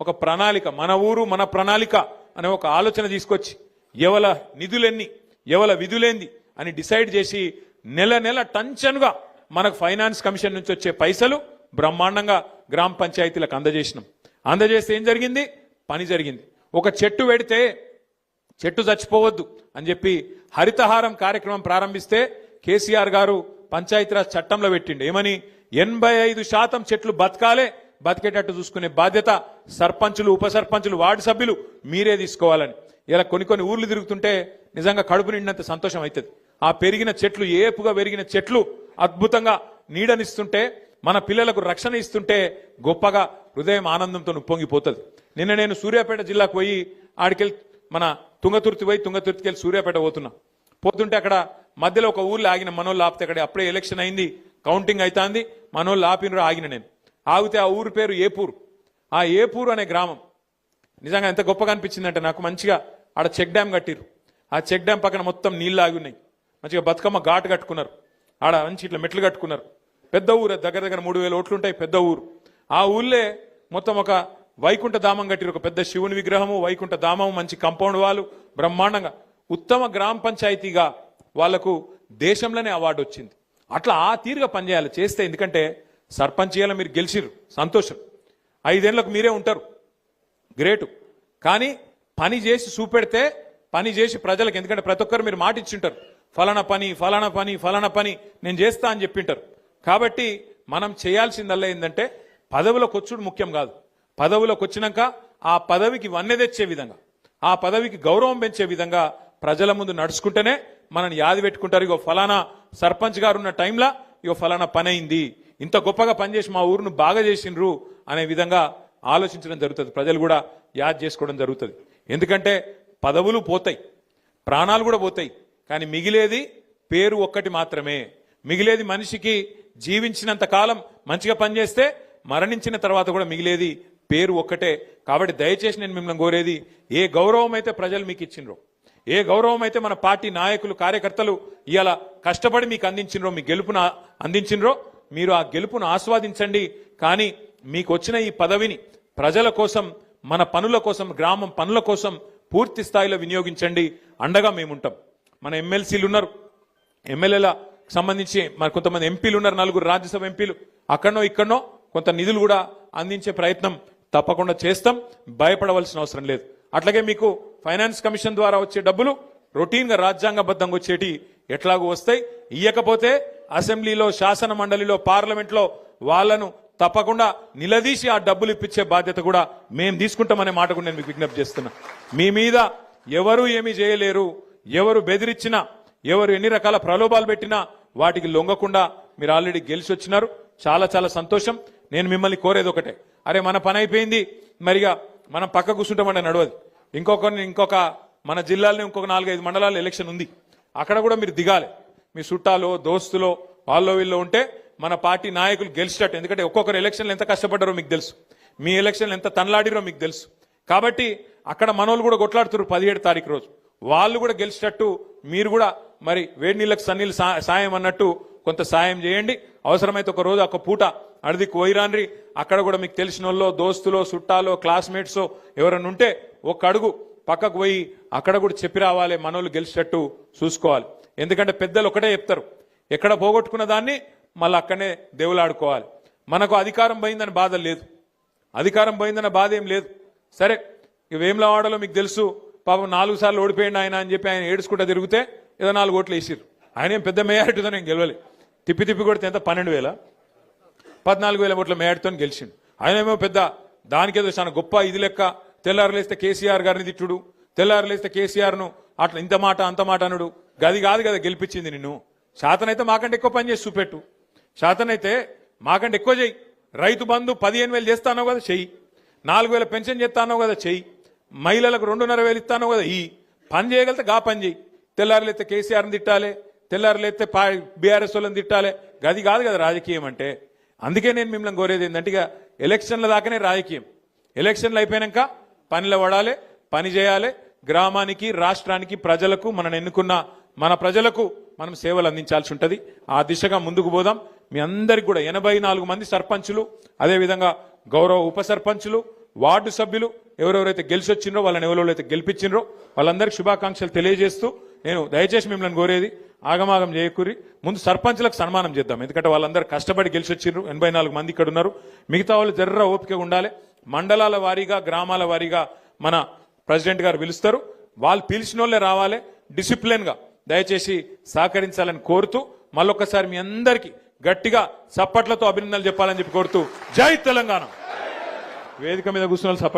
ఒక ప్రణాళిక, మన ఊరు మన ప్రణాళిక అనే ఒక ఆలోచన తీసుకొచ్చి ఎవల నిధులెన్ని ఎవల విధులేంది అని డిసైడ్ చేసి నెల నెల టెన్షన్గా మనకు ఫైనాన్స్ కమిషన్ నుంచి వచ్చే పైసలు బ్రహ్మాండంగా గ్రామ పంచాయతీలకు అందజేస్తే ఏం జరిగింది? పని జరిగింది. ఒక చెట్టు పెడితే చెట్టు చచ్చిపోవద్దు అని చెప్పి హరితహారం కార్యక్రమం ప్రారంభిస్తే కేసీఆర్ గారు పంచాయతీరాజ్ చట్టంలో పెట్టిండు. ఏమని? 85% చెట్లు బతకాలే, బతికేటట్టు చూసుకునే బాధ్యత సర్పంచులు, ఉప సర్పంచులు, వార్డు సభ్యులు మీరే తీసుకోవాలని. ఇలా కొన్ని ఊర్లు తిరుగుతుంటే నిజంగా కడుపు నిండినంత సంతోషం అవుతుంది. ఆ పెరిగిన చెట్లు, ఏపుగా పెరిగిన చెట్లు అద్భుతంగా నీడనిస్తుంటే, మన పిల్లలకు రక్షణ ఇస్తుంటే గొప్పగా హృదయం ఆనందంతో ఉప్పొంగిపోతుంది. నిన్న నేను సూర్యాపేట జిల్లాకు పోయి ఆడికెళ్ళి మన తుంగతుర్తి వెళ్ళి సూర్యాపేట పోతుంటే అక్కడ మధ్యలో ఒక ఊర్లో ఆగిన మనోళ్ళు ఆపితే, అక్కడ అప్పుడే ఎలక్షన్ అయింది, కౌంటింగ్ అవుతుంది, మనోళ్ళు ఆపినరు. ఆగిన నేను ఆగితే ఆ ఊరు పేరు ఏపూరు. ఆ ఏపూరు అనే గ్రామం నిజంగా ఎంత గొప్పగా అనిపించిందంటే నాకు, మంచిగా ఆడ చెక్ డ్యామ్ కట్టిరు. ఆ చెక్ డ్యామ్ పక్కన మొత్తం నీళ్ళు ఆగి ఉన్నాయి. మంచిగా బతుకమ్మ ఘాటు కట్టుకున్నారు, ఆడ మంచి ఇట్లా మెట్లు కట్టుకున్నారు. పెద్ద ఊరు, దగ్గర 3000 ఓట్లు ఉంటాయి, పెద్ద ఊరు. ఆ ఊళ్ళే మొత్తం ఒక వైకుంఠ ధామం కట్టిరు, ఒక పెద్ద శివుని విగ్రహము, వైకుంఠ ధామం, మంచి కాంపౌండ్ వాళ్ళు, బ్రహ్మాండంగా. ఉత్తమ గ్రామ పంచాయతీగా వాళ్లకు దేశంలోనే అవార్డు వచ్చింది. అట్లా ఆ తీరుగా పనిచేయాలి చేస్తే. ఎందుకంటే సర్పంచ్ చేయాలి, మీరు గెలిచిరు, సంతోషం, 5 ఏళ్లకు మీరే ఉంటారు, గ్రేటు. కానీ పని చేసి చూపెడితే, పని చేసి ప్రజలకు, ఎందుకంటే ప్రతి ఒక్కరు మీరు మాట ఇచ్చింటారు, ఫలానా పని నేను చేస్తా అని చెప్పింటారు. కాబట్టి మనం చేయాల్సిందల్లా ఏంటంటే పదవులకు వచ్చుడు ముఖ్యం కాదు. పదవులకు వచ్చినాక ఆ పదవికి వన్నె తెచ్చే విధంగా, ఆ పదవికి గౌరవం పెంచే విధంగా ప్రజల ముందు నడుచుకుంటేనే మనని యాది పెట్టుకుంటారు. ఇగో ఫలానా సర్పంచ్ గారు ఉన్న టైంలో ఇగో ఫలానా పని అయింది, ఇంత గొప్పగా పనిచేసి మా ఊరును బాగా చేసిండ్రు అనే విధంగా ఆలోచించడం జరుగుతుంది. ప్రజలు కూడా యాద్ చేసుకోవడం జరుగుతుంది. ఎందుకంటే పదవులు పోతాయి, ప్రాణాలు కూడా పోతాయి, కానీ మిగిలేది పేరు ఒక్కటి మాత్రమే. మిగిలేది మనిషికి జీవించినంత కాలం మంచిగా పనిచేస్తే మరణించిన తర్వాత కూడా మిగిలేది పేరు ఒక్కటే. కాబట్టి దయచేసి నేను మిమ్మల్ని కోరేది, ఏ గౌరవం అయితే ప్రజలు మీకు ఇచ్చిండ్రో, ఏ గౌరవం అయితే మన పార్టీ నాయకులు, కార్యకర్తలు ఇవాళ కష్టపడి మీకు అందించినరో, మీ గెలుపును అందించినరో, మీరు ఆ గెలుపును ఆస్వాదించండి. కానీ మీకు వచ్చిన ఈ పదవిని ప్రజల కోసం, మన పనుల కోసం, గ్రామం పనుల కోసం పూర్తి స్థాయిలో వినియోగించండి. అండగా మేముంటాం. మన ఎమ్మెల్సీలు ఉన్నారు, ఎమ్మెల్యేల సంబంధించి మరి కొంతమంది ఎంపీలు ఉన్నారు, 4 రాజ్యసభ ఎంపీలు, అక్కడనో ఇక్కడనో కొంత నిధులు కూడా అందించే ప్రయత్నం తప్పకుండా చేస్తాం. భయపడవలసిన అవసరం లేదు. అట్లాగే మీకు ఫైనాన్స్ కమిషన్ ద్వారా వచ్చే డబ్బులు రొటీన్గా రాజ్యాంగబద్ధంగా వచ్చేటి ఎట్లాగూ వస్తాయి. ఇయ్యకపోతే అసెంబ్లీలో, శాసన మండలిలో, పార్లమెంట్లో వాళ్ళను తప్పకుండా నిలదీసి ఆ డబ్బులు ఇప్పించే బాధ్యత కూడా మేము తీసుకుంటామనే మాట కూడా నేను మీకు విజ్ఞప్తి చేస్తున్నా. మీ మీద ఎవరు ఏమీ చేయలేరు. ఎవరు బెదిరించినా, ఎవరు ఎన్ని రకాల ప్రలోభాలు పెట్టినా వాటికి లొంగకుండా మీరు ఆల్రెడీ గెలిచి వచ్చినారు. చాలా చాలా సంతోషం. నేను మిమ్మల్ని కోరేది ఒకటే, అరే మన పని అయిపోయింది, మరిగా మనం పక్క కూర్చుంటామంటే నడవదు. ఇంకొక మన జిల్లాలోనే ఇంకొక 4-5 మండలాలు ఎలక్షన్ ఉంది, అక్కడ కూడా మీరు దిగాలి. మీ చుట్టాలో, దోస్తులో, వాళ్ళలో వీళ్ళు ఉంటే మన పార్టీ నాయకులు గెలిచేటట్టు. ఎందుకంటే ఒక్కొక్కరు ఎలక్షన్లు ఎంత కష్టపడ్డారో మీకు తెలుసు, మీ ఎలక్షన్లు ఎంత తనలాడిరో మీకు తెలుసు. కాబట్టి అక్కడ మనోళ్ళు కూడా కొట్లాడుతున్నారు 17 తారీఖు రోజు. వాళ్ళు కూడా గెలిచేటట్టు మీరు కూడా మరి వేడి నీళ్ళకు సన్నీళ్ళు సాయం అన్నట్టు కొంత సాయం చేయండి. అవసరమైతే ఒక రోజు ఒక పూట అడిదికి పోయిరాన్రి. అక్కడ కూడా మీకు తెలిసిన వాళ్ళు, దోస్తులో, చుట్టాలో, క్లాస్మేట్స్ ఎవరైనా ఉంటే ఒక అడుగు పక్కకు పోయి అక్కడ కూడా చెప్పి రావాలి, మనోళ్ళు గెలిచేటట్టు చూసుకోవాలి. ఎందుకంటే పెద్దలు ఒకటే చెప్తారు, ఎక్కడ పోగొట్టుకున్న దాన్ని మళ్ళీ అక్కడనే దేవులాడుకోవాలి. మనకు అధికారం పోయిందని బాధ లేదు, అధికారం పోయిందన్న బాధ ఏం లేదు. సరే, వేములవాడలో మీకు తెలుసు, పాపం 4 సార్లు ఓడిపోయింది ఆయన అని చెప్పి ఆయన ఏడుచుకుంటా తిరిగితే ఏదో 4 ఓట్లు వేసిరు. ఆయన ఏం పెద్ద మెజారిటీతో నేను గెలవలే, తిప్పి కొడితే ఎంత 12,000-14,000 ఓట్ల మెజారిటీతో గెలిచిండు. ఆయన ఏమో పెద్ద దానికేదో చాలా గొప్ప ఇది లెక్క. తెల్లారులేస్తే కేసీఆర్ గారిని తిట్టుడు, తెల్లారులేస్తే కేసీఆర్ను అట్లా ఇంత మాట అంత మాట అనుడు. గది కాదు కదా గెలిపించింది నిన్ను. శాతనైతే మాకంటే ఎక్కువ పని చేసి చూపెట్టు, శాతనైతే మాకంటే ఎక్కువ చెయ్యి. రైతు బంధు 15,000 చేస్తానో కదా చెయ్యి, 4,000 పెన్షన్ చేస్తానో కదా చెయ్యి, మహిళలకు 2,500 ఇస్తానో కదా ఈ పని చేయగలిగితే గా పని చేయి. తెల్లారులేస్తే కేసీఆర్ని తిట్టాలి, తెల్లారులేస్తే బీఆర్ఎస్ వాళ్ళని తిట్టాలి. గది కాదు కదా రాజకీయం అంటే. అందుకే నేను మిమ్మల్ని కోరేది ఏంటంటే, ఇక ఎలక్షన్ల దాకానే రాజకీయం. ఎలక్షన్లు అయిపోయాక పనిలో పడాలి, పని చేయాలి. గ్రామానికి, రాష్ట్రానికి, ప్రజలకు, మనం ఎన్నుకున్న మన ప్రజలకు మనం సేవలు అందించాల్సి ఉంటుంది. ఆ దిశగా ముందుకు పోదాం. మీ అందరికి కూడా 84 మంది సర్పంచులు, అదేవిధంగా గౌరవ ఉప సర్పంచులు, వార్డు సభ్యులు ఎవరెవరైతే గెలిచి వచ్చిండ్రో వాళ్ళని ఎవరెవరైతే గెలిపించిండ్రో వాళ్ళందరికీ శుభాకాంక్షలు తెలియజేస్తూ నేను దయచేసి మిమ్మల్ని కోరేది ఆగమాగం చేయకూరి ముందు సర్పంచ్లకు సన్మానం చేద్దాం. ఎందుకంటే వాళ్ళందరూ కష్టపడి గెలిచి వచ్చిండ్రు. 84 మంది ఇక్కడ ఉన్నారు. మిగతా వాళ్ళు జర్ర ఓపికగా ఉండాలి. మండలాల వారీగా గ్రామాల వారీగా మన ప్రెసిడెంట్ గారు పిలుస్తారు. వాళ్ళు పిలిచిన వాళ్ళే రావాలి. డిసిప్లిన్ గా దయచేసి సహకరించాలని కోరుతూ మళ్ళొక్కసారి మీ అందరికీ గట్టిగా చప్పట్లతో అభినందనలు చెప్పాలని చెప్పి కోరుతూ జై తెలంగాణ. వేదిక మీద కూర్చున్న వాళ్ళు చప్పట్లు